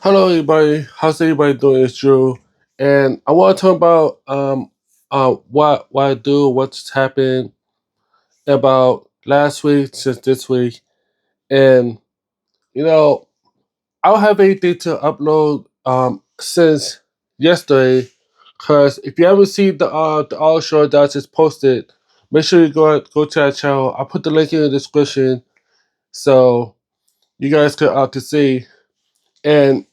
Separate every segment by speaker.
Speaker 1: Hello, everybody. How's everybody doing? It's Drew, and I want to talk about what I do, what's happened about last week since this week, and you know I don't have anything to upload since yesterday. Cause if you haven't seen the all show that I just posted, make sure you go to that channel. I'll put the link in the description so you guys can see and.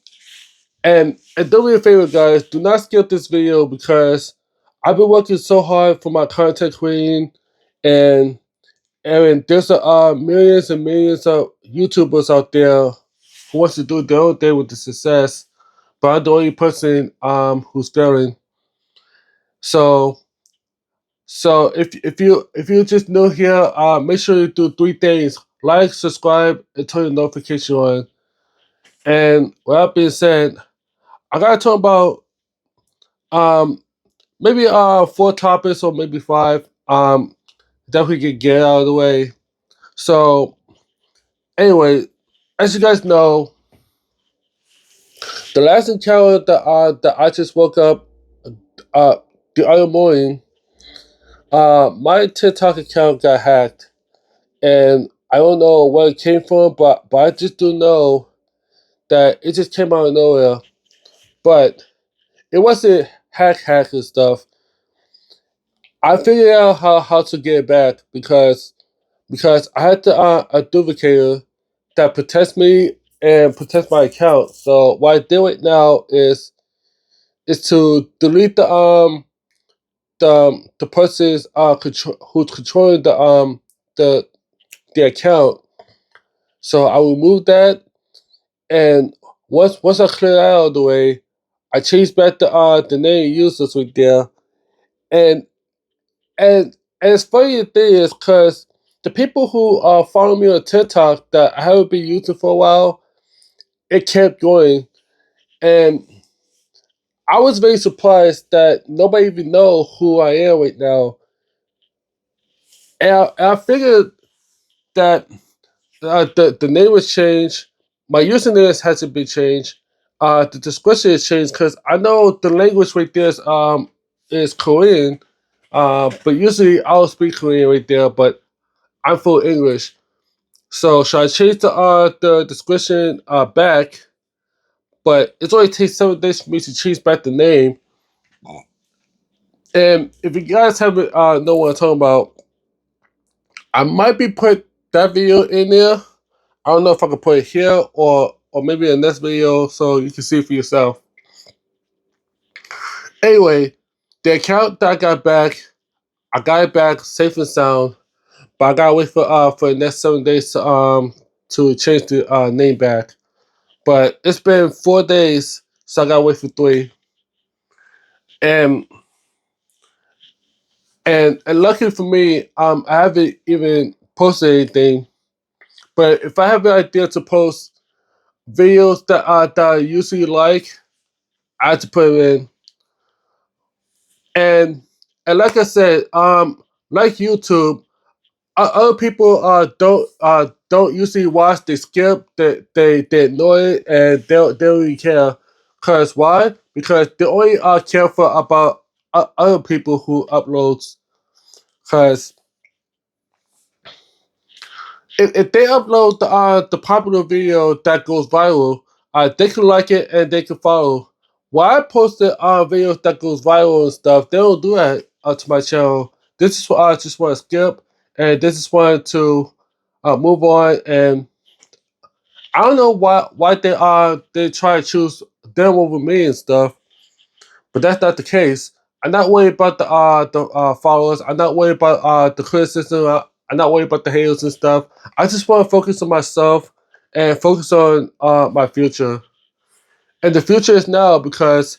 Speaker 1: And do me a favor, guys. Do not skip this video because I've been working so hard for my content creating, and there's millions and millions of YouTubers out there who wants to do their own thing with the success, but I'm the only person who's failing. So if you just new here, make sure you do three things: like, subscribe, and turn the notification on. And with that being said, I gotta talk about um maybe four topics or maybe five that we could get out of the way. So anyway, as you guys know, the last encounter that I just woke up uh the other morning, my TikTok account got hacked, and I don't know where it came from, but I just do know that it just came out of nowhere. But it wasn't hack and stuff. I figured out how to get it back because I had a duplicator that protects me and protects my account. So what I do right now is to delete the person's who's controlling the the account. So I remove that, and once I clear that out of the way, I change back the name users right there, and and it's funny the thing is because the people who follow me on TikTok that I haven't been using for a while, it kept going, and I was very surprised that nobody even know who I am right now. And I figured that the name was changed, my username hasn't been changed, the description is changed because I know the language right there is Korean, but usually I'll speak Korean right there, but I'm full English. So should I change the description back? But it only takes 7 days for me to change back the name. And if you guys haven't know what I'm talking about, I might be put that video in there. I don't know if I can put it here or maybe in this video so you can see it for yourself. Anyway, the account that I got it back safe and sound, but I gotta wait for the next 7 days to change the name back. But it's been 4 days, so I gotta wait for 3. And and luckily for me, I haven't even posted anything. But if I have an idea to post videos that I usually like, I have to put it in. And like I said, like YouTube, other people don't usually watch. They skip. They ignore it, and they don't really care. Cause why? Because they only care for about other people who uploads. Cause if they upload the popular video that goes viral, they can like it and they can follow. Why I posted videos that goes viral and stuff, they don't do that to my channel. This is what I just want to skip, and this is one to move on. And I don't know why they try to choose them over me and stuff, but that's not the case. I'm not worried about the followers. I'm not worried about the criticism. I'm not worried about the haters and stuff. I just want to focus on myself and focus on my future. And the future is now because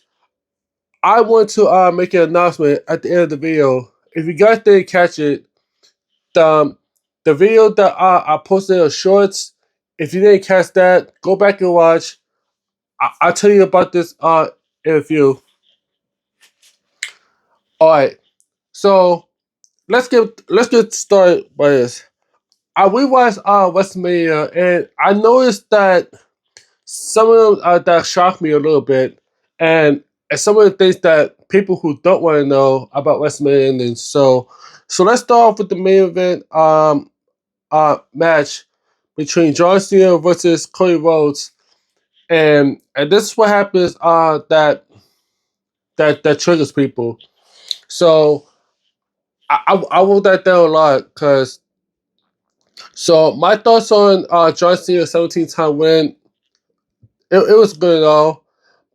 Speaker 1: I want to make an announcement at the end of the video. If you guys didn't catch it, the the video that I posted on Shorts. If you didn't catch that, go back and watch. I'll tell you about this in a few. All right, so let's get started by this. I rewatched WrestleMania, and I noticed that some of them that shocked me a little bit, and some of the things that people who don't want to know about WrestleMania endings. So let's start off with the main event match between John Cena versus Cody Rhodes, and this is what happens that triggers people. So I wrote that down a lot because so my thoughts on John Cena's 17-time win, it was good and all,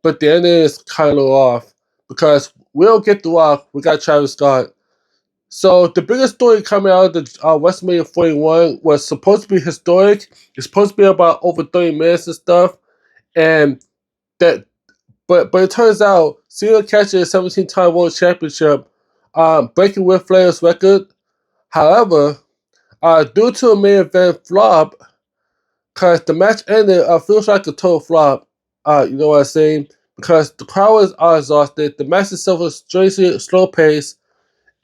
Speaker 1: but the ending is kind of off because we don't get The Rock, we got Travis Scott. So the biggest story coming out of the WrestleMania 41 was supposed to be historic. It's supposed to be about over 30 minutes and stuff, and that, but it turns out Cena catches a 17-time World Championship, breaking Ric Flair's record. However, due to a main event flop, because the match ended, feels like a total flop. You know what I'm saying? Because the crowd was exhausted, the match itself was strangely slow paced,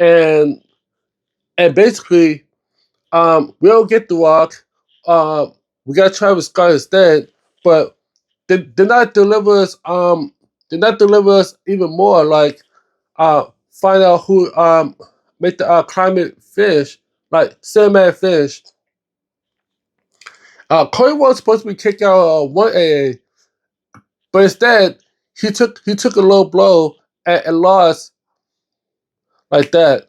Speaker 1: and basically, we don't get The Rock. We got Travis Scott instead, but did not deliver us. Did not deliver us even more. Like, find out who made the climate finish, like cinematic finish. Cody was supposed to be kicking out 1AA, but instead he took a low blow and lost like that.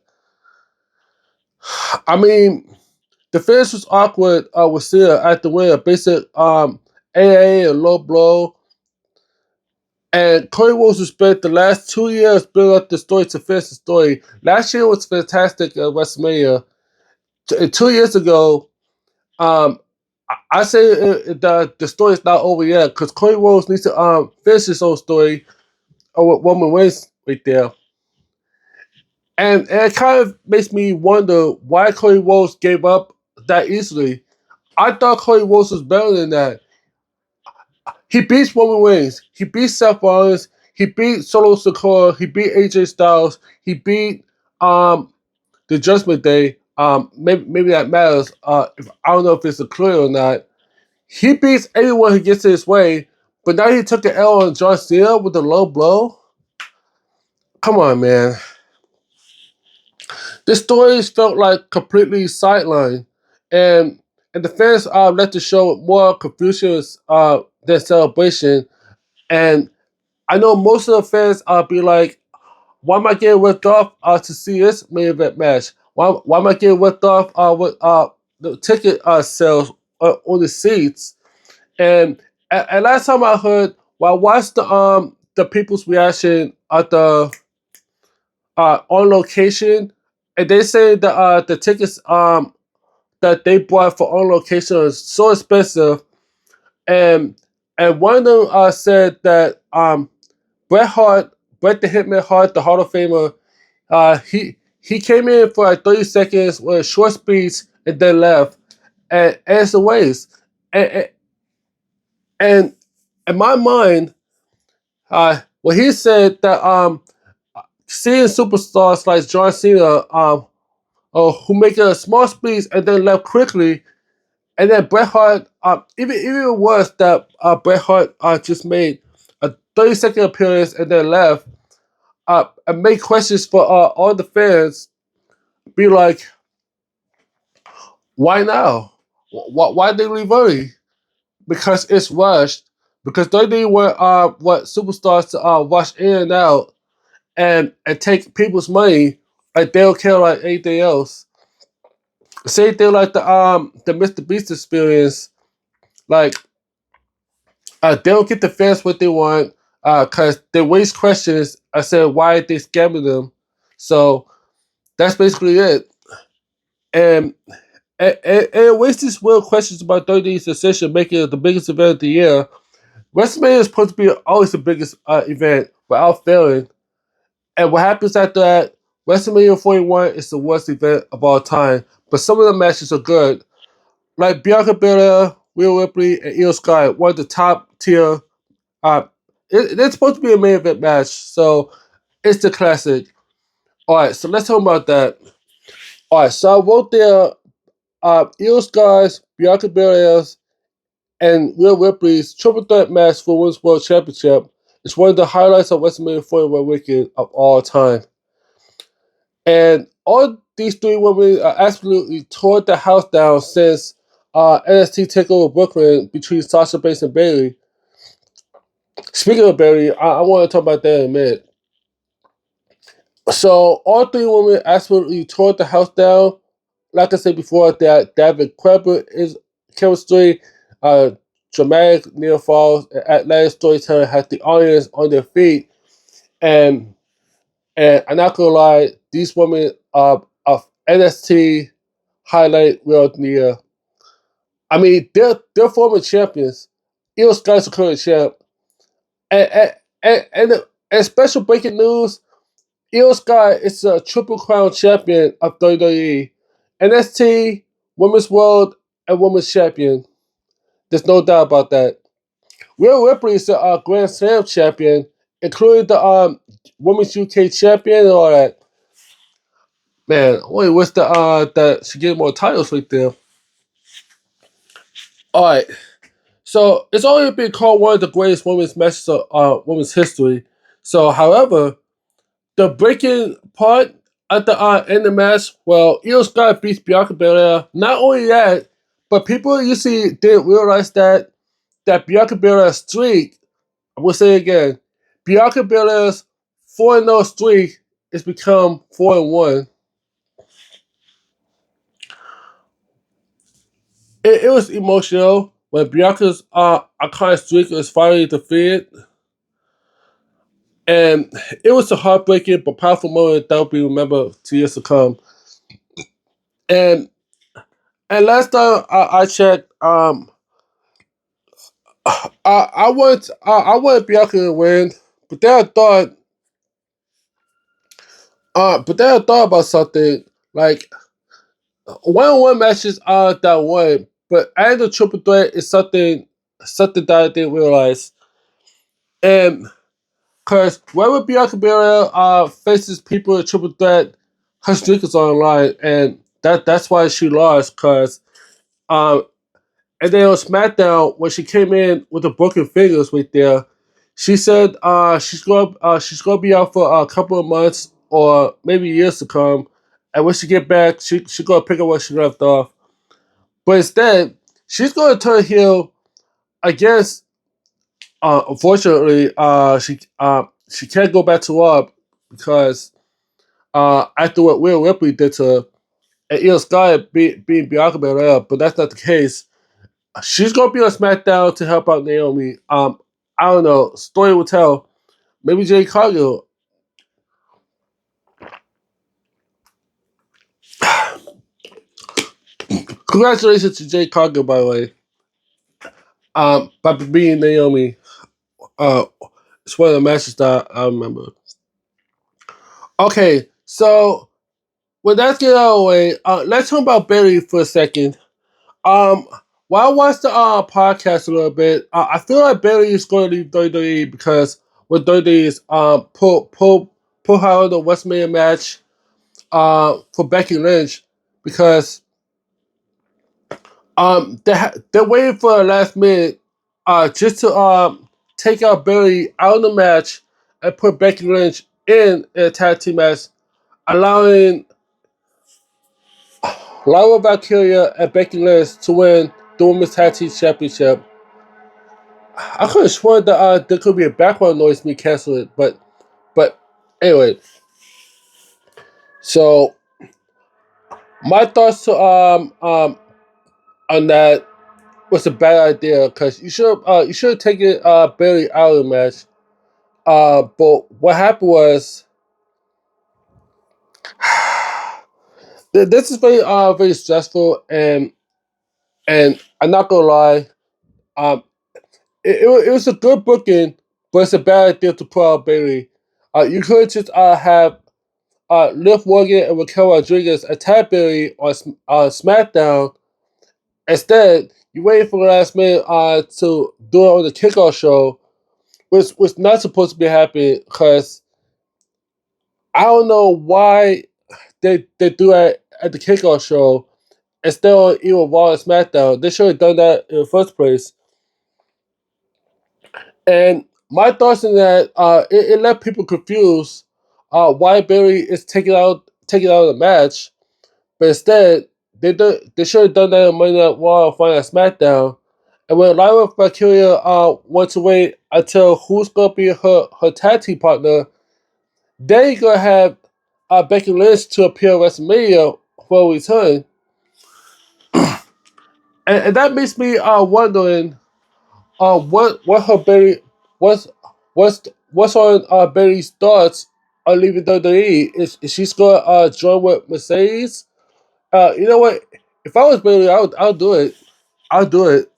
Speaker 1: I mean, the finish was awkward with Cena at the win, a basic AA and low blow. And Cody Rhodes has spent the last 2 years building up the story to finish the story. Last year was fantastic at WrestleMania. 2 years ago, I say the story is not over yet because Cody Rhodes needs to finish his own story with Roman Reigns right there. And it kind of makes me wonder why Cody Rhodes gave up that easily. I thought Cody Rhodes was better than that. He beats Roman Reigns. He beats Seth Rollins. He beat Solo Sikoa. He beat AJ Styles. He beat the Judgment Day. Maybe that matters. If, I don't know if it's clear or not. He beats anyone who gets in his way, but now he took an L on John Cena with a low blow. Come on, man. This story felt like completely sidelined, and the fans let the show more confusion than celebration. And I know most of the fans be like, "Why am I getting ripped off to see this main event match? Why am I getting ripped off with the ticket sales on the seats?" And last time I heard, well, I watched the people's reaction at the on location, and they say that the tickets that they bought for on location is so expensive, and one of them said that Bret the Hitman Hart, the Hall of Famer, he came in for like 30 seconds with a short speech and then left, and it's a waste. And, and in my mind, well, he said that seeing superstars like John Cena, who make a small speech and then left quickly, and then Bret Hart, even worse that Bret Hart just made a 30-second appearance and then left, and make questions for all the fans, be like, why now? Why did they leave early? Because it's rushed. Because they didn't want superstars to rush in and out and take people's money like they don't care like anything else. Same thing like the Mr. Beast experience. Like they don't get the fans what they want because they waste questions. I said why are they scamming them? So that's basically it. And it wastes these real questions about WWE's decision making it the biggest event of the year. WrestleMania is supposed to be always the biggest event without failing. And what happens after that, WrestleMania 41 is the worst event of all time. But some of the matches are good. Like Bianca Belair, Rhea Ripley, and Iyo Sky, one of the top tier. It's supposed to be a main event match, so it's the classic. Alright, so let's talk about that. Alright, so I wrote there Iyo Sky's, Bianca Belair's, and Rhea Ripley's triple threat match for Women's World Championship is one of the highlights of WrestleMania 41 weekend of all time. And all these three women absolutely tore the house down since NXT TakeOver Brooklyn between Sasha Banks and Bayley. Speaking of Bayley, I want to talk about that in a minute. So all three women absolutely tore the house down. Like I said before, that they have incredible chemistry, dramatic near falls, and athletic storytelling has the audience on their feet. And I'm not gonna lie, these women of NXT highlight real near. I mean, they're former champions. Iyo Sky is the current champ. And special breaking news, Iyo Sky is a Triple Crown champion of WWE. NXT, Women's World, and Women's Champion. There's no doubt about that. Rhea Ripley is a Grand Slam champion, including the Women's UK champion and all that. Man, wait, what's that she get more titles right there? Alright. So it's already been called one of the greatest women's matches of women's history. So however, the breaking part at the end of the match, well, Iyo Sky beats Bianca Belair. Not only that, but people usually didn't realize that Bianca Belair's streak, I will say it again, Bianca Belair's 4-0 streak has become 4-1. It was emotional when Bianca's iconic streak was finally defeated. And it was a heartbreaking but powerful moment that will be remembered 2 years to come. And last time I checked, I wanted Bianca to win, but then I thought, about something like one-on-one matches that won, but adding the triple threat is something that I didn't realize. And because whenever Bianca Belair faces people in triple threat, her streak is on the line, and that's why she lost. Because and then on SmackDown, when she came in with the broken fingers right there, she said she's gonna be out for a couple of months or maybe years to come, and when she get back, she's gonna pick up where she left off. But instead, she's gonna turn heel against. Unfortunately, she can't go back to Raw because after what Rhea Ripley did to her, and Iyo Sky being Bianca Belair, but that's not the case. She's gonna be on SmackDown to help out Naomi. I don't know. Story will tell. Maybe Jay Cargill. Congratulations to Jay Cargill, by the way. By being Naomi. It's one of the matches that I remember. Okay, so with that get out of the way, let's talk about Bayley for a second. While I watched the podcast a little bit, I feel like Bayley is going to leave WWE because what WWE is pull her the WrestleMania match for Becky Lynch because they're waiting for the last minute just to take out Bayley out of the match and put Becky Lynch in a tag team match, allowing Laura Valkyria and Becky Lynch to win the Women's Tag Team Championship. I could have sworn that there could be a background noise me cancel it, but anyway. So my thoughts on that was a bad idea because you should have taken Bayley out of the match. But what happened was this is very stressful and I'm not gonna lie, it was a good booking, but it's a bad idea to put out Bayley. You could just have Liv Morgan and Raquel Rodriguez attack Bayley on SmackDown. Instead, you wait for the last minute to do it on the kickoff show, which was not supposed to be happening because I don't know why they do that at the kickoff show instead of even Raw and SmackDown. They should have done that in the first place. And my thoughts on that, it left people confused why Bailey is taking out of the match, but instead they should have done that on Monday Night Raw and Friday Night SmackDown. And when Lyra Valkyria wants to wait until who's gonna be her tag team partner, then you're gonna have Becky Lynch to appear at WrestleMania for a return, and that makes me wondering what her Bailey what's what's on Bailey's thoughts on leaving WWE. Is she gonna join with Mercedes? You know what? If I was Bailey, I'll do it. I'll do it.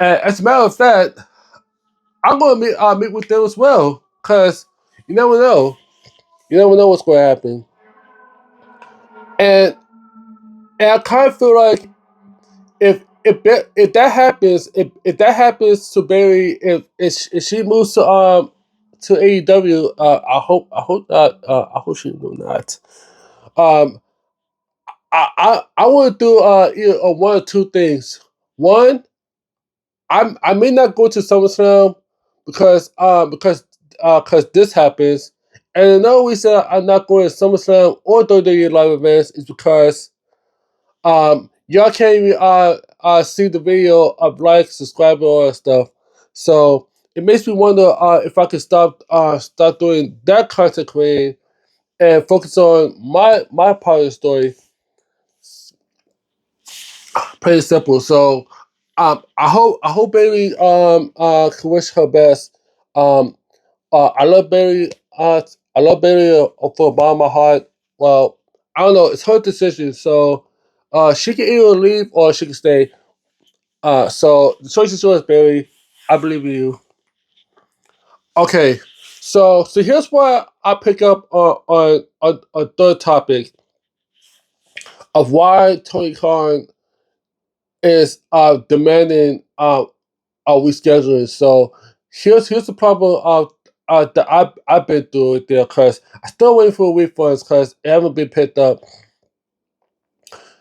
Speaker 1: And as a matter of fact, I'm gonna meet with them as well, cause you never know. You never know what's gonna happen. And I kind of feel like if that happens to Bailey, if she moves to AEW, I hope she do not. Um, I want to do either one or two things. One, I may not go to SummerSlam because this happens, and another reason I'm not going to SummerSlam or WWE live events is because y'all can't even see the video of like, subscribe, all that stuff. So it makes me wonder if I could stop doing that content creating and focus on my part of the story. Pretty simple. So I hope Bailey can wish her best. Um I love Bailey. I love Bailey for the bottom of my heart. Well, I don't know. It's her decision. So she can either leave or she can stay. So the choice is yours, Bailey. I believe in you. Okay. So here's why I pick up on a third topic of why Tony Khan is demanding rescheduling. So here's the problem that I've been through it there, because I still waiting for refunds because it haven't been picked up.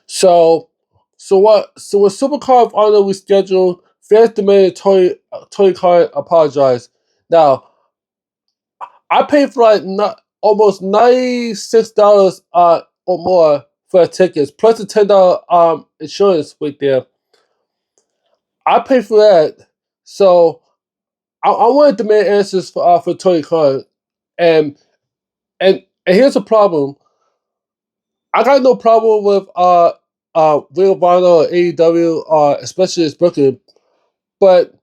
Speaker 1: So when Supercard of Honor rescheduled, fans demanded Tony Khan apologize. Now I paid for like almost $96 or more for the tickets, plus the $10 insurance right there. I paid for that. So I wanted to demand answers for Tony Khan, and and here's the problem. I got no problem with Ring of Honor or AEW, especially its booking, but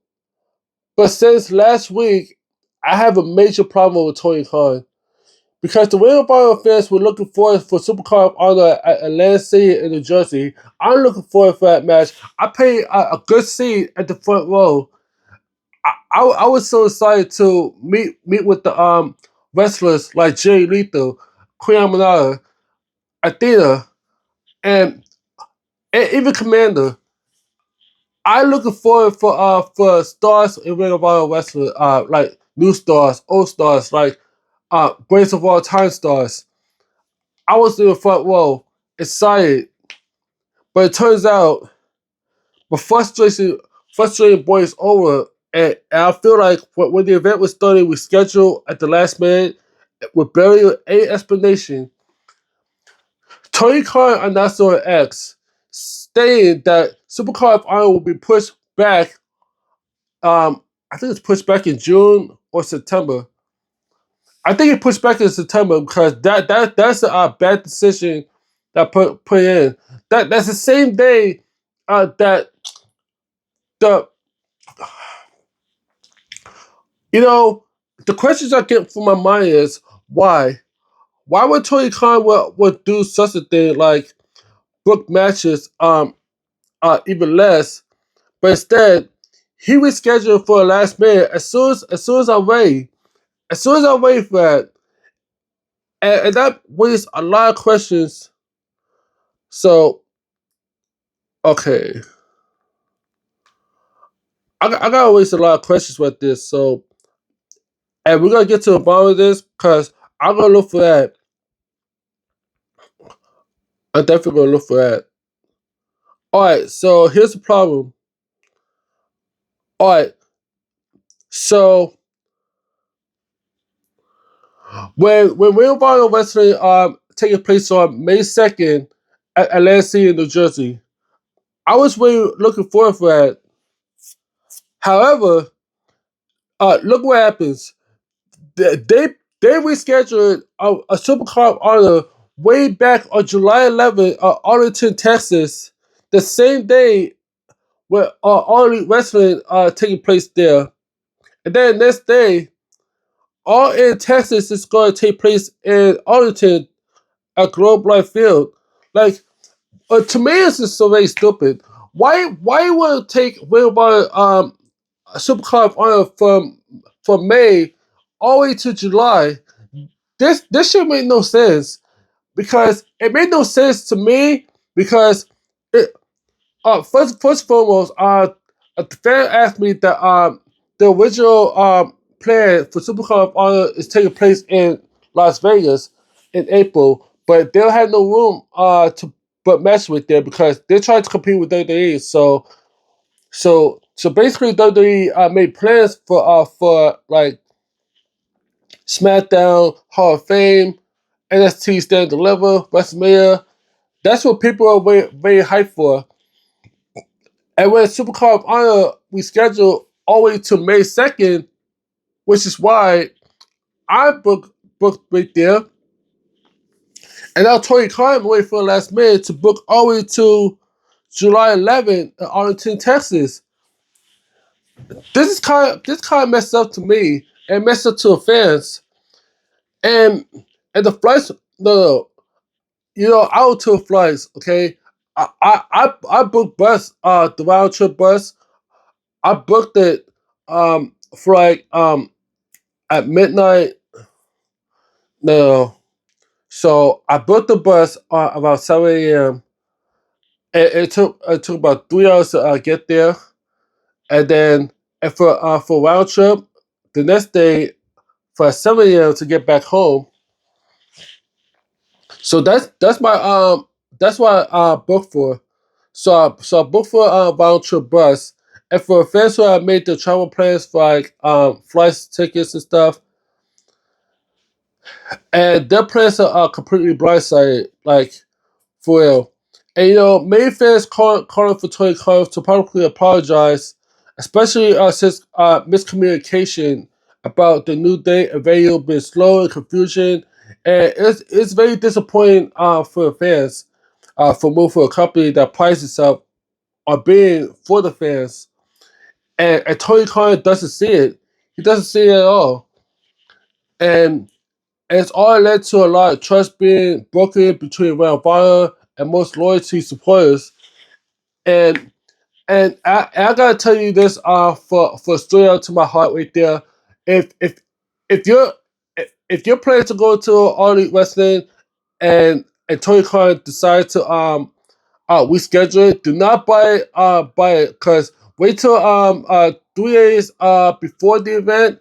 Speaker 1: since last week, I have a major problem with Tony Khan, because the Ring of Honor fans were looking forward for Supercard of Honor at Atlantic City in New Jersey. I'm looking forward for that match. I paid a good seat at the front row. I was so excited to meet with the wrestlers like Jay Lethal, Queen Aminata, Athena, and even Commander. I'm looking forward for stars in Ring of Honor wrestling, like new stars, old stars, like greatest of all time stars. I was in the front row, excited, but it turns out the frustrating point is over, and I feel like when the event was starting, we scheduled at the last minute with barely any explanation. Tony Khan announced on X, stating that Supercard of Honor will be pushed back. I think it's pushed back in June or September. I think it pushed back in September because that's a bad decision that put in. That's the same day that the you know the questions I get from my mind is why. Why would Tony Khan would do such a thing like book matches even less, but instead he rescheduled for the last minute as soon as I'm ready. As soon as I'm ready for that. And that raises a lot of questions. So okay. I gotta raise a lot of questions with this. So and we're gonna get to the bottom of this because I'm gonna look for that. I'm definitely gonna look for that. Alright, so here's the problem. Alright, So when Ring of Honor Wrestling taking place on May 2nd at Atlantic City, New Jersey, I was really looking forward for that. However, look what happens. They rescheduled a Supercard of Honor way back on July 11th at Arlington, Texas, the same day where All Elite Wrestling taking place there. And then next day, All in Texas is going to take place in Arlington at Globe Life Field. Like, to me, this is so very stupid. Why would it take a Supercard of Honor from May all the way to July? This shit made no sense, because it made no sense to me, because it, first and foremost, the fan asked me that the original plan for Supercard of Honor is taking place in Las Vegas in April, but they'll have no room to but match with there, because they're trying to compete with WWE. So basically, WWE made plans for like SmackDown, Hall of Fame, NXT Stand and Deliver, WrestleMania. That's what people are very hyped for. And when Supercard of Honor we scheduled all the way to May 2nd, which is why I booked right there. And now Tony Khan waiting for the last minute to book all the way to July 11th in Arlington, Texas. This kind of messed up to me and messed up to the fans. And the flights, no, I would to the flights, okay? I booked bus, the round trip bus. I booked it for like at midnight. No, so I booked the bus about 7 a.m. It took about 3 hours to get there, and then for round trip the next day for 7 a.m. to get back home. So that's what I booked for. So I booked for a round trip bus, and for fans who have made the travel plans for like flights, tickets, and stuff, and their plans are completely blindsided, like for real. And many fans calling for Tony Khan to publicly apologize, especially since miscommunication about the new date and venue being slow and confusion, and it's very disappointing for the fans for moving for a company that prides itself on being for the fans, and Tony Khan doesn't see it. He doesn't see it at all, and it's all led to a lot of trust being broken between Ring of Honor and most loyalty supporters. And I gotta tell you this for straight out to my heart right there. If if if you're if you're planning to go to All Elite Wrestling and Tony Khan decides to reschedule it, do not buy it, because wait till 3 days before the event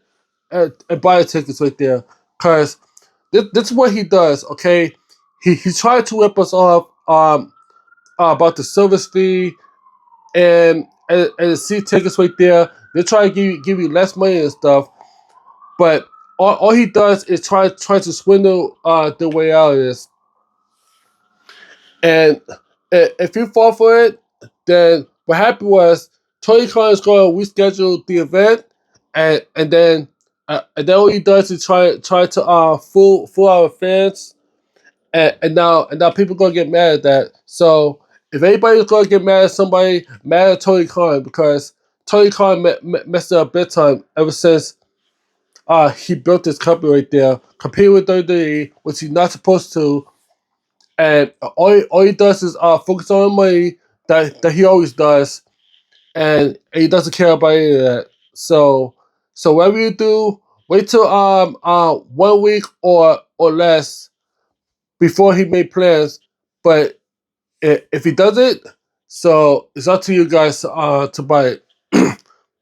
Speaker 1: and buy the tickets right there, because this is what he does. Okay, he tried to rip us off about the service fee and the seat tickets right there. They try to give you less money and stuff, but all he does is try to swindle the way out of this. And if you fall for it, then what happened was Tony Khan is going to reschedule the event, and then all he does is try to fool our fans, and now people gonna get mad at that. So if anybody's gonna get mad at somebody, mad at Tony Khan, because Tony Khan messed up big time ever since he built this company right there, competing with WWE, which he's not supposed to, and all he does is focus on money that he always does, and he doesn't care about any of that. So whatever you do, wait till 1 week or less before he made plans. But if he does it, so it's up to you guys to buy it.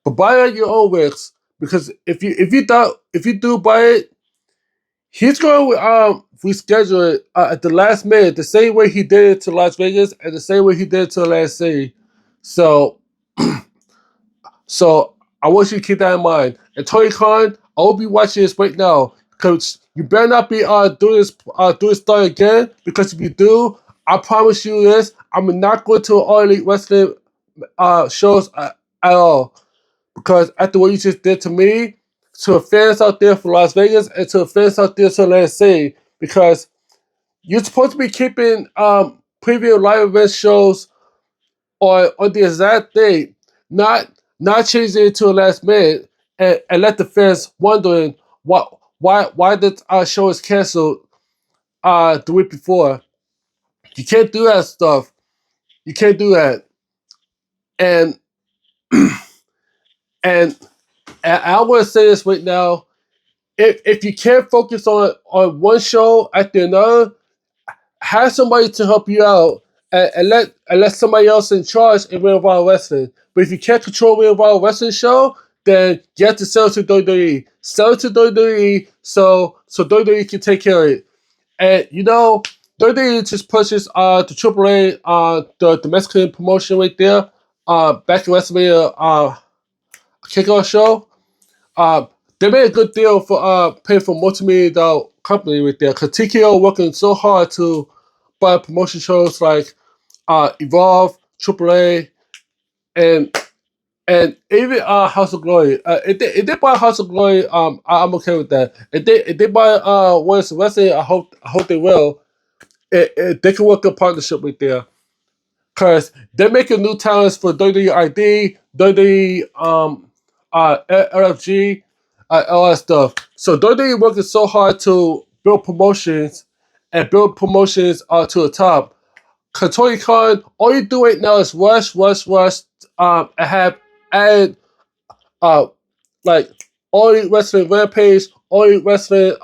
Speaker 1: But buy it at your own risk, because if you do buy it, he's going to reschedule it at the last minute, the same way he did it to Las Vegas and the same way he did it to Atlantic City. So I want you to keep that in mind. And Tony Khan, I will be watching this right now because you better not be doing this story again. Because if you do, I promise you this: I'm not going to All Elite Wrestling shows at all. Because after what you just did to me, to the fans out there for Las Vegas, and to the fans out there for Atlantic City, because you're supposed to be keeping preview live event shows on the exact date, not changing it to the last minute, and let the fans wondering why the show is canceled the week before. You can't do that stuff. You can't do that. And and I want to say this right now. If you can't focus on one show after another, have somebody to help you out and let somebody else in charge in Ring of Honor Wrestling. But if you can't control Ring of Honor Wrestling show, then you have to sell it to WWE. Sell it to WWE so WWE can take care of it. And WWE just pushes the AAA the Mexican promotion right there back in WrestleMania kickoff show. They made a good deal for paying for multi-million-dollar company right there. Because TKO working so hard to buy promotion shows like Evolve, AAA, and even House of Glory. If they buy House of Glory, I'm okay with that. If they buy Warriors of Wrestling, I hope they will. They can work a partnership right there. Because they're making new talents for WWE ID, WWE LFG, all that stuff. So WWE working so hard to build promotions and build promotions to the top. Because Tony Khan, all you do right now is rush, and have added like All Elite Wrestling Rampage, All Elite Wrestling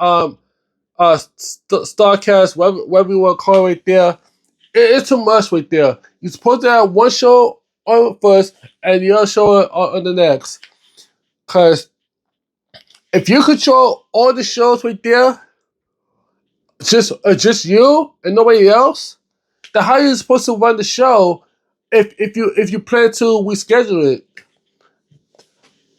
Speaker 1: Starcast, whatever you want to call it right there. It's too much right there. You're supposed to have one show on first and the other show on the next. Because if you control all the shows right there, just you and nobody else, then how are you supposed to run the show if you plan to reschedule it?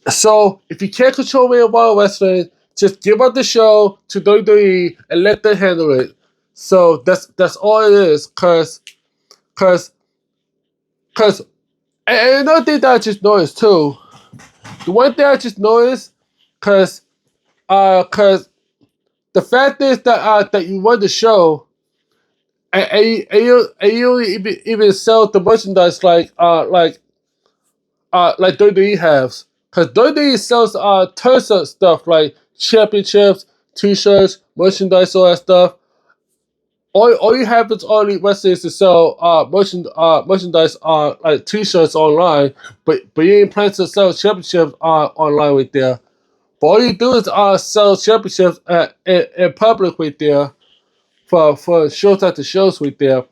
Speaker 1: So if you can't control Ring of Honor Wrestling, just give up the show to WWE and let them handle it. So that's all it is. Cause and another thing that I just noticed too. The one thing I just noticed, cause the fact is that you run the show and you even sell the merchandise like WWE has. Cause WWE sells tons of stuff like championships, t-shirts, merchandise, all that stuff. All you have is All Elite Wrestling is to sell merchandise like t-shirts online, but you ain't planning to sell championships online right there. But all you do is sell championships in public right there for shows after shows right there.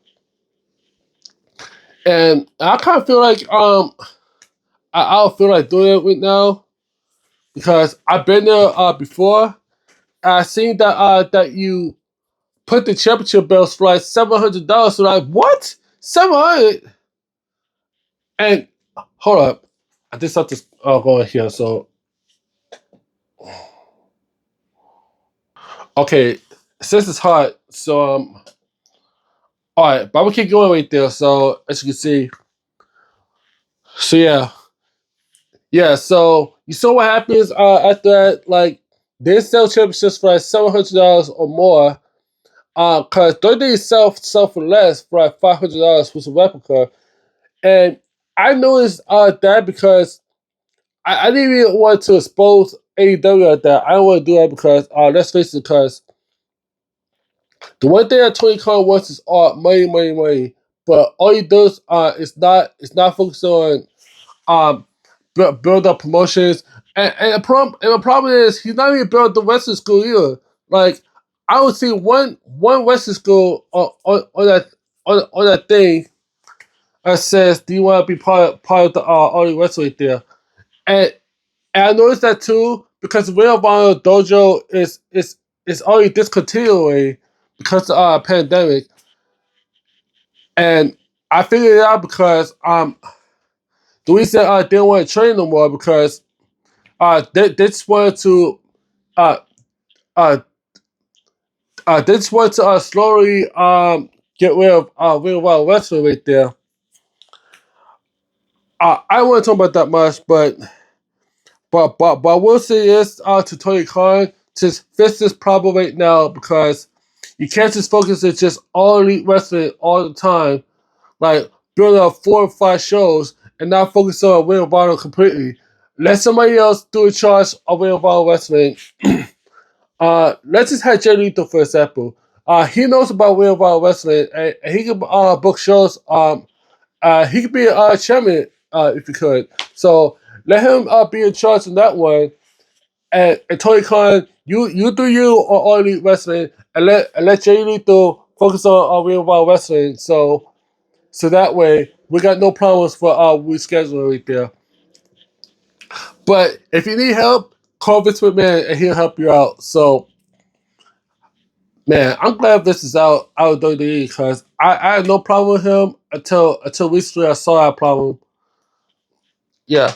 Speaker 1: And I kind of feel like I don't feel like doing it right now because I've been there before. I seen that you put the championship belts for like $700. So like, what? 700? And hold up, I just have to go in here. So okay, since it's hot, so all right, but I'm gonna keep going right there. So as you can see, so yeah. So you saw what happens after that. Like they sell championships for like $700 or more. Cause WWE sell for less for like $500 for some replica, and I noticed that because I didn't even want to expose AEW like that. I don't want to do that because let's face it, because the one thing that Tony Khan wants is money. But all he does is not focused on um build up promotions. And the problem is he's not even built the wrestling school either. Like I would see one wrestling school on that thing that says, "Do you want to be part of the all the wrestling right there?" And I noticed that too because the Ring of Honor Dojo is already discontinuing because of the pandemic. And I figured it out because the reason I didn't want to train no more because They just wanted to uh uh they just wanted to slowly get rid of Real Wild Wrestling right there. I don't want to talk about that much, but I will say this to Tony Khan, just fix this problem right now, because you can't just focus on just all elite wrestling all the time, like building up 4 or 5 shows and not focus on Ring of Honor completely. Let somebody else do a charge of Ring of Honor wrestling. Let's just have Jay Lethal, for example. He knows about Ring of Honor wrestling, and he can book shows. He could be a chairman if he could. So let him be in charge in that one. And Tony Khan, you do you on All Elite Wrestling, and let Jay Lethal focus on Ring of Honor wrestling. So that way we got no problems for rescheduling right there. But if you need help, call Vince McMahon and he'll help you out. So, man, I'm glad this is out of WWE, because I had no problem with him until recently I saw that problem. Yeah.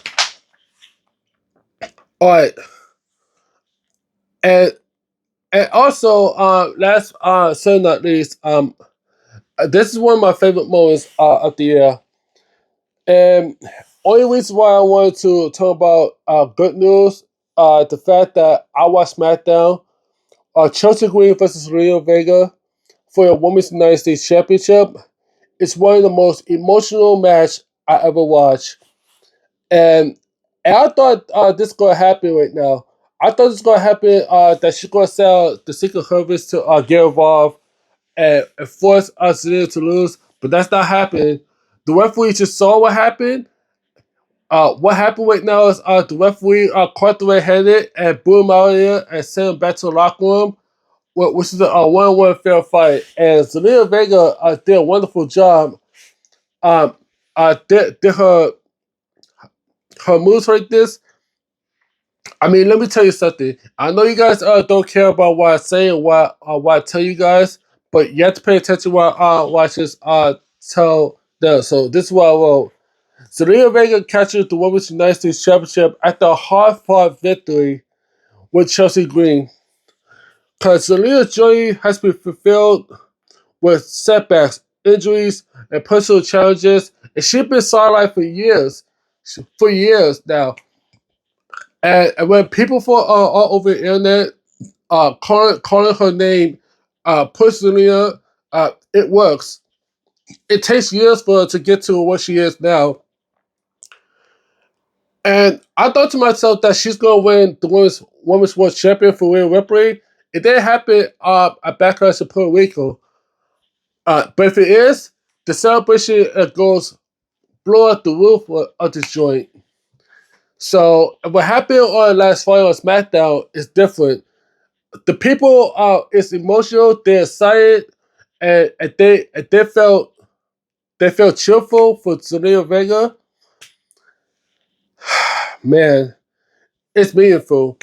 Speaker 1: All right. And also, last certainly not least, this is one of my favorite moments of the year. And only reason why I wanted to talk about good news, the fact that I watched SmackDown, Chelsea Green versus Vega for the Women's United States Championship. It's one of the most emotional match I ever watched. And I thought this was going to happen right now. I thought this was going to happen that she's going to sell the Secret Service to get involved and force Zelina to lose. But that's not happening. The referee just saw what happened. What happened right now is the referee caught the red-handed and blew him out of there and sent him back to the locker room, which is a one-on-one fair fight. And Zelina Vega did a wonderful job. Did her moves like this. I mean, let me tell you something. I know you guys don't care about what I say and what I tell you guys, but you have to pay attention to what I just tell them. So this is what I wrote. Zelina Vega captured the Women's United States Championship after a hard-fought victory with Chelsea Green. Because Zelina's journey has been fulfilled with setbacks, injuries, and personal challenges, and she's been sidelined for years now. And when people all over the internet calling her name personally, it works. It takes years for her to get to what she is now. And I thought to myself that she's going to win the Women's World Champion for Rhea Ripley. It didn't happen at Backlash in Puerto Rico. But if it is, the celebration goes blow up the roof of this joint. So what happened on last Friday on SmackDown is different. The people is emotional, they're excited, and they felt cheerful for Zelina Vega. Man, it's meaningful.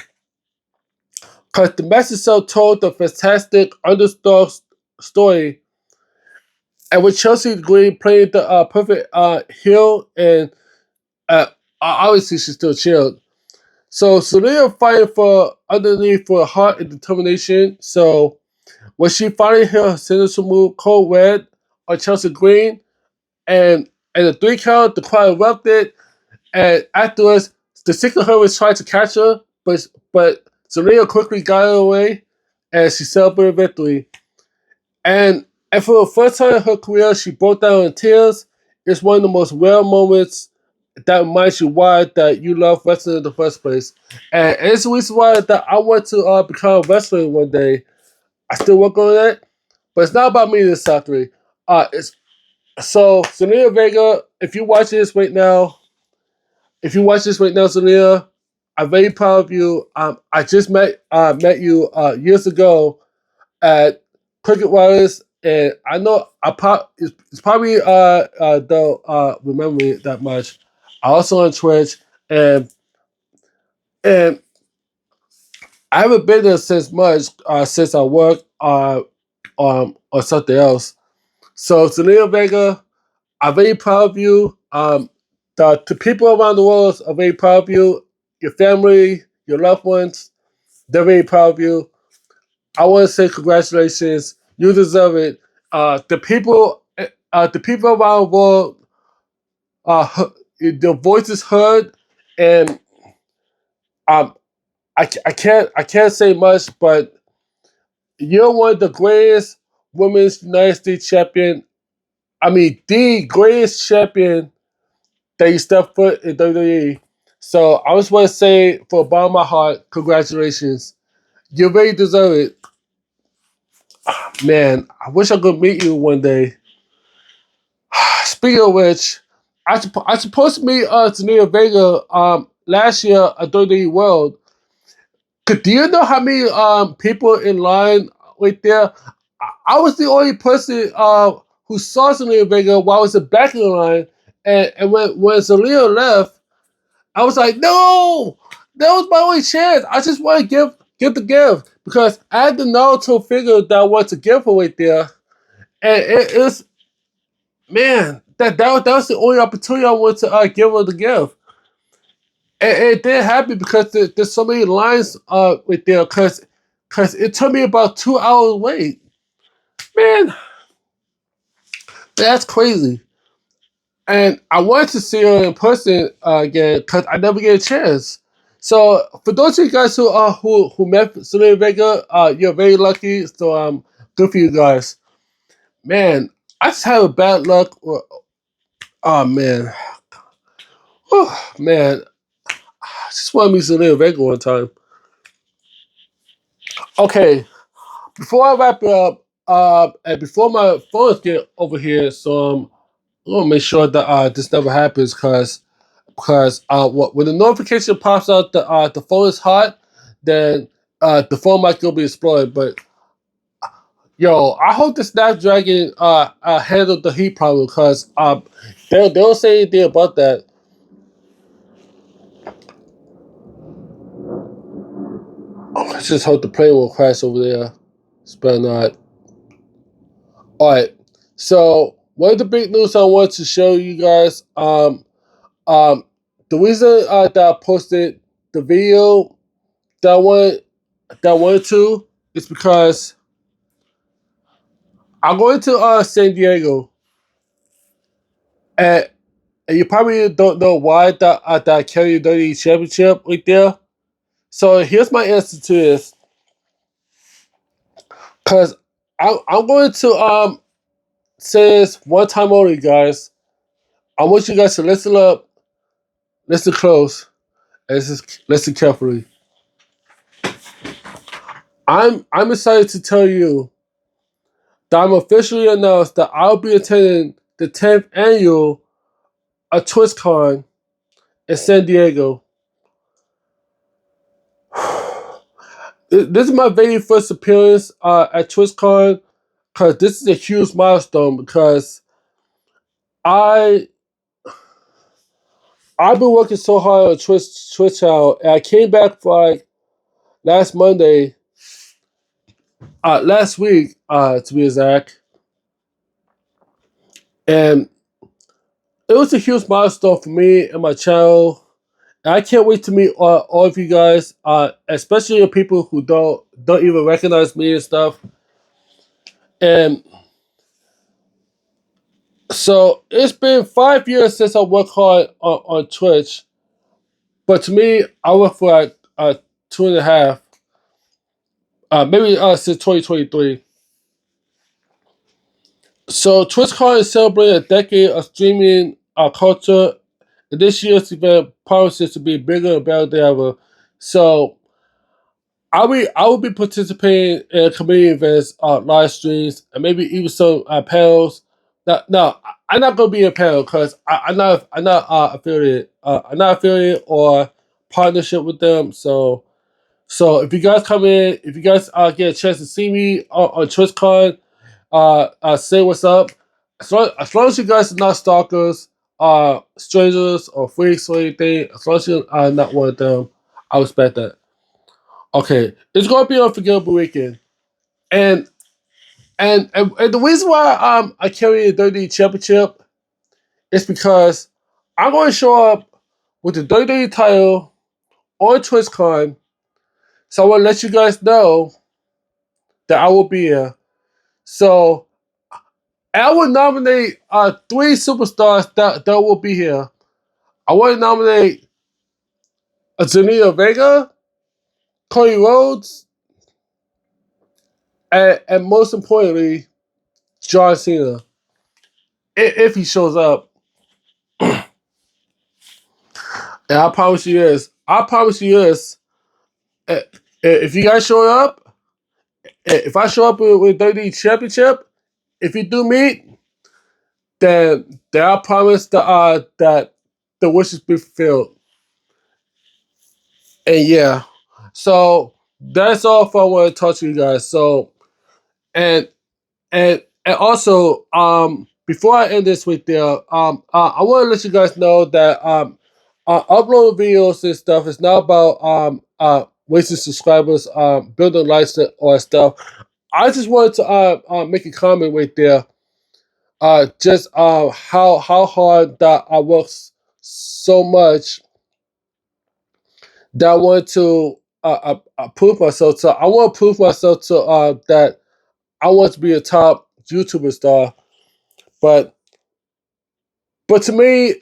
Speaker 1: Because the message so told the fantastic underdog story, and with Chelsea Green playing the perfect heel, and obviously she's still chilled. So Zelina fighting for underneath for heart and determination. So when she finally hit her signature move, Cold Red on Chelsea Green, and the 3 count, the crowd erupted, and afterwards, the Secret Service tried to catch her, but Zelina quickly got her away, and she celebrated victory. And for the first time in her career, she broke down in tears. It's one of the most rare moments that reminds you why that you love wrestling in the first place. And it's the reason why that I want to become a wrestler one day. I still work on that, but it's not about me this Saturday. So Zelina Vega, if you watch this right now, Zelina, I'm very proud of you. I just met you years ago at Cricket Wireless, and I know it's probably don't remember me that much. I also on Twitch, and I haven't been there since since I worked on something else. So Zelina Vega, I'm very proud of you. The people around the world are very proud of you. your family, your loved ones, they're very proud of you. I want to say congratulations. You deserve it. The people around the world, their voices heard, and um, I can't say much, but you're one of the greatest women's United States champion. I mean, the greatest champion that you stepped foot in WWE. So I just want to say, from the bottom of my heart, congratulations. You really deserve it. Man, I wish I could meet you one day. Speaking of which, I supposed to meet Zelina Vega last year at WWE World. Do you know how many people in line right there? I was the only person who saw Zelina Vega while I was in the back of the line. And when Zelina left, I was like, no, that was my only chance. I just want to give the gift because I had the Naruto figure that I wanted to give her right there. And it was, man, that was the only opportunity I wanted to give her the gift. And it didn't happen because there's so many lines right there because it took me about 2 hours wait. Man, that's crazy. And I wanted to see her in person again because I never get a chance. So for those of you guys who met Zelina Vega, you're very lucky. So good for you guys. Man, I just have a bad luck. Oh man, man, I just want to meet Zelina Vega one time. Okay, before I wrap it up, and before my phones get over here, so I'm gonna make sure that this never happens because when the notification pops out the phone is hot, then the phone might go be exploited. But yo, I hope the Snapdragon handled the heat problem because they don't say anything about that. Oh, I just hope the plane will crash over there. It's better not. All right. So one of the big news I want to show you guys. The reason that I posted the video that I wanted to is because I'm going to San Diego, and you probably don't know why that I carry the WWE Championship right there. So here's my answer to this, because I'm going to say this one time only, guys. I want you guys to listen up, listen close, and listen carefully. I'm excited to tell you that I'm officially announced that I'll be attending the 10th annual of TwitchCon in San Diego. This is my very first appearance at TwitchCon because this is a huge milestone because I I've been working so hard on Twitch out, and I came back for like last Monday, last week to be exact, and it was a huge milestone for me and my channel. And I can't wait to meet all of you guys, especially the people who don't even recognize me and stuff. And so it's been 5 years since I worked hard on Twitch, but to me, I worked for like 2.5, maybe since 2023. So TwitchCon is celebrating a decade of streaming culture, and this year's event promises to be bigger and better than ever. So I will be participating in community events, live streams, and maybe even some panels. No, I'm not gonna be in a panel because I'm not affiliated. I'm not affiliated or partnership with them. So if you guys come in, if you guys get a chance to see me on TwitchCon, say what's up. As long as you guys are not stalkers, strangers or freaks or anything, as long as you're not one of them, I respect that. Okay, it's gonna be an unforgettable weekend, and and the reason why I carry the WWE Championship is because I'm going to show up with the WWE title on TwitchCon. So I want to let you guys know that I will be here. So I will nominate 3 superstars that will be here. I want to nominate Zelina Vega, Cody Rhodes, and most importantly, John Cena. If he shows up. And I promise you this. If you guys show up, if I show up with WWE Championship, if you do meet, then I promise that the wishes be fulfilled. And yeah, so that's all for I want to talk to you guys. So and also before I end this with there, I want to let you guys know that uploading videos and stuff is not about wasting subscribers, building likes or stuff. I just wanted to make a comment right there. Just how hard that I work so much that I want to prove myself. So I want to prove myself to that I want to be a top YouTuber star. But to me,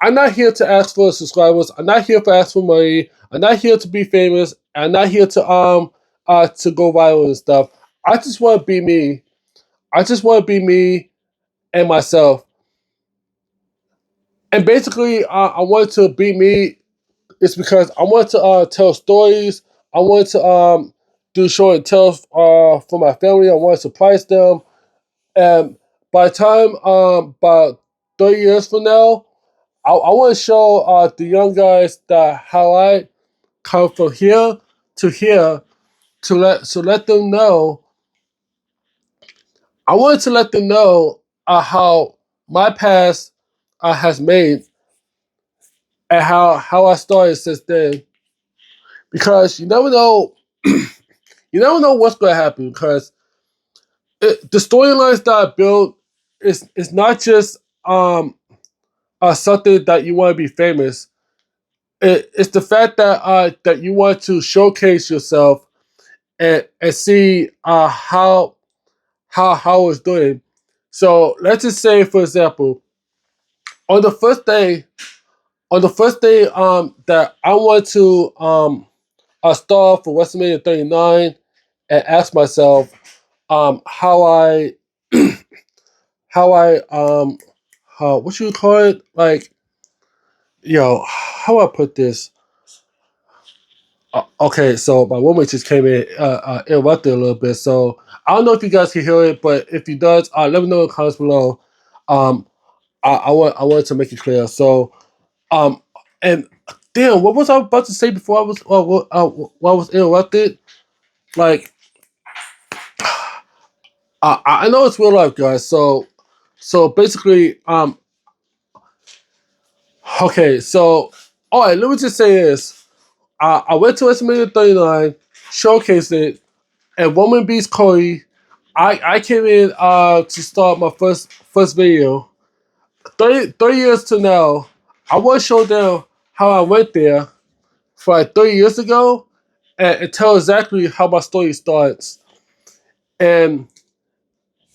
Speaker 1: I'm not here to ask for subscribers. I'm not here to ask for money. I'm not here to be famous. I'm not here to go viral and stuff. I just want to be me. I just want to be me and myself. And basically, I want to be me. It's because I want to tell stories. I want to do show and tell for my family. I want to surprise them. And by the time about 30 years from now, I want to show the young guys that how I come from here to here to let them know. I wanted to let them know how my past has made and how I started since then. Because you never know, you never know what's going to happen. Because the storylines that I build is not just something that you want to be famous. It's the fact that that you want to showcase yourself and see how it's doing. So let's just say, for example, on the first day that I want to start for WrestleMania 39 and ask myself how I what should you call it, like, how I put this. Okay, so my woman just came in, interrupted a little bit. So I don't know if you guys can hear it, but if you does, let me know in the comments below. I wanted to make it clear. So and damn, what was I about to say before I was interrupted? Like, I know it's real life, guys. So basically, okay, so all right, let me just say this. I went to WrestleMania 39, showcased it, and Woman Beats Cody. I came in to start my first video. 30 years to now, I want to show them how I went there for like 30 years ago and tell exactly how my story starts. And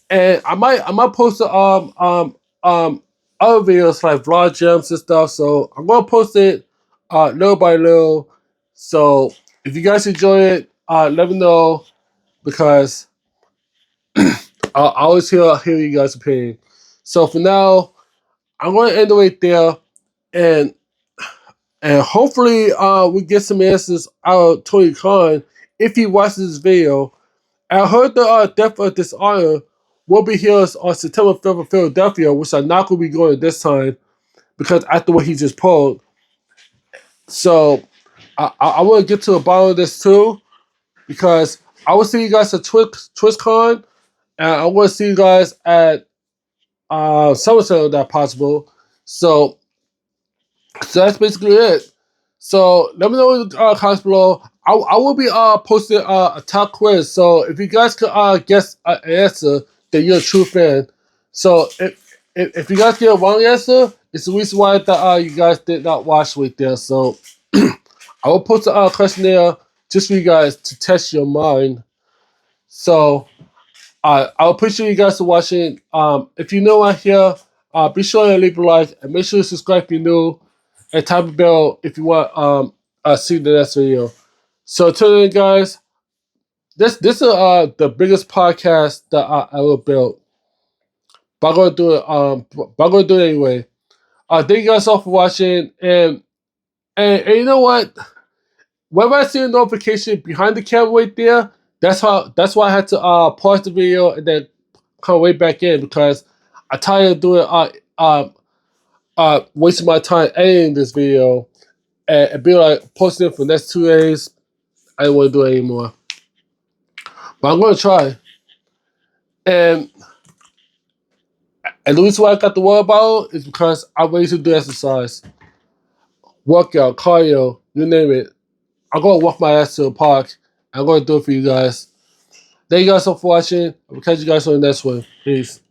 Speaker 1: I might post other videos like vlog gems and stuff. So I'm gonna post it little by little. So if you guys enjoy it, let me know, because I always hear you guys' opinion. So for now, I'm gonna end it right there, and hopefully we get some answers out of Tony Khan if he watches this video. I heard the Death of Dishonor will be here on September 5th in Philadelphia, which I'm not going to be going this time because after what he just pulled. So I want to get to the bottom of this too, because I will see you guys at TwitchCon, and I want to see you guys at SummerSlam if that's possible. So that's basically it. So let me know in the comments below. I will be posting a top quiz. So if you guys could guess an answer, then you're a true fan. So if you guys get a wrong answer, it's the reason why that you guys did not watch right there. So I will post a questionnaire just for you guys to test your mind. So I appreciate you guys for watching. If you're new out here, be sure to leave a like and make sure to subscribe if you're new, and tap the bell if you want see the next video. So till then, guys, this is the biggest podcast that I ever built. But I'm gonna do it. But I'm gonna do it anyway. Thank you guys all for watching, and you know what? Whenever I see a notification behind the camera right there, that's why I had to pause the video and then come right back in, because I tired of doing wasting my time editing this video and be like posting it for the next 2 days. I don't want to do it anymore. But I'm gonna try. And the reason why I got the water bottle is because I'm ready to do exercise. Workout, cardio, you name it. I'm going to walk my ass to the park. I'm going to do it for you guys. Thank you guys so for watching. I'll catch you guys on the next one. Peace.